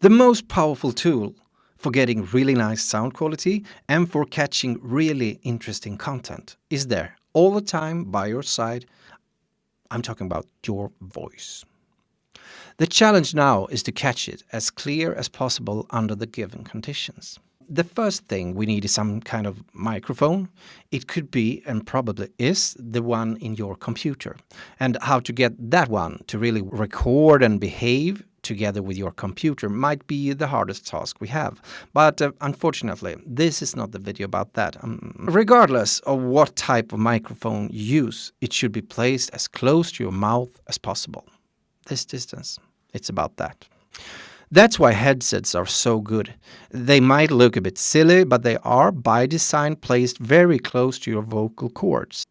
The most powerful tool for getting really nice sound quality and for catching really interesting content is there all the time by your side. I'm talking about your voice. The challenge now is to catch it as clear as possible under the given conditions. The first thing we need is some kind of microphone. It could be, and probably is, the one in your computer. And how to get that one to really record and behave together with your computer might be the hardest task we have. But unfortunately, this is not the video about that. Regardless of what type of microphone you use, it should be placed as close to your mouth as possible. This distance, it's about that. That's why headsets are so good. They might look a bit silly, but they are, by design, placed very close to your vocal cords.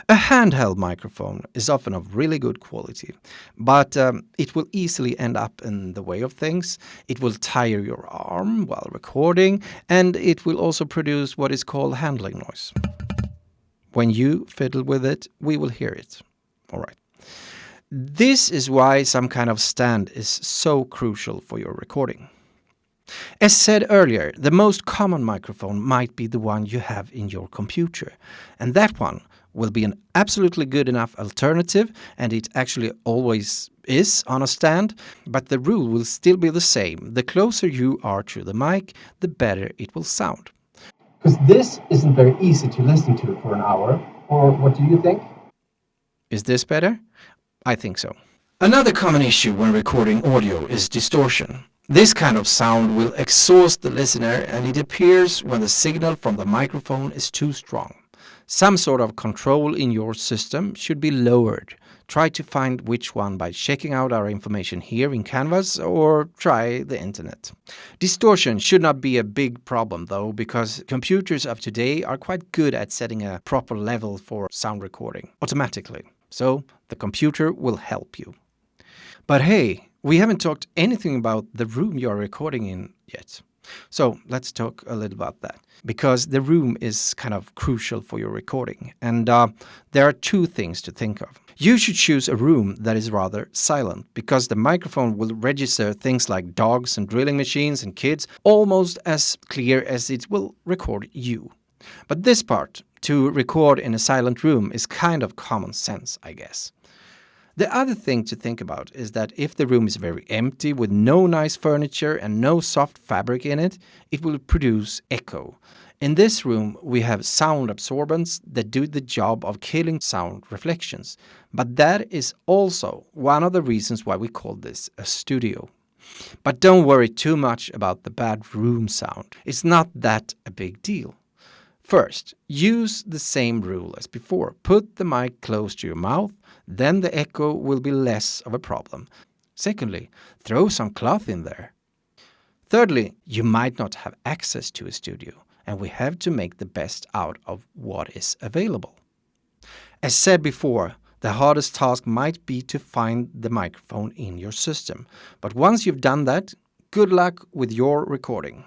A handheld microphone is often of really good quality, but it will easily end up in the way of things. It will tire your arm while recording, and it will also produce what is called handling noise. When you fiddle with it, we will hear it. All right. This is why some kind of stand is so crucial for your recording. As said earlier, the most common microphone might be the one you have in your computer, and that one will be an absolutely good enough alternative, and it actually always is on a stand, but the rule will still be the same. The closer you are to the mic, the better it will sound. Because this isn't very easy to listen to for an hour, or what do you think? Is this better? I think so. Another common issue when recording audio is distortion. This kind of sound will exhaust the listener, and it appears when the signal from the microphone is too strong. Some sort of control in your system should be lowered. Try to find which one by checking out our information here in Canvas or try the internet. Distortion should not be a big problem though, because computers of today are quite good at setting a proper level for sound recording automatically. So the computer will help you. But hey, we haven't talked anything about the room you are recording in yet. So let's talk a little about that, because the room is kind of crucial for your recording. And there are two things to think of. You should choose a room that is rather silent, because the microphone will register things like dogs and drilling machines and kids almost as clear as it will record you. But this part, to record in a silent room, is kind of common sense, I guess. The other thing to think about is that if the room is very empty with no nice furniture and no soft fabric in it, it will produce echo. In this room, we have sound absorbents that do the job of killing sound reflections. But that is also one of the reasons why we call this a studio. But don't worry too much about the bad room sound. It's not that a big deal. First, use the same rule as before. Put the mic close to your mouth, then the echo will be less of a problem. Secondly, throw some cloth in there. Thirdly, you might not have access to a studio, and we have to make the best out of what is available. As said before, the hardest task might be to find the microphone in your system. But once you've done that, good luck with your recording.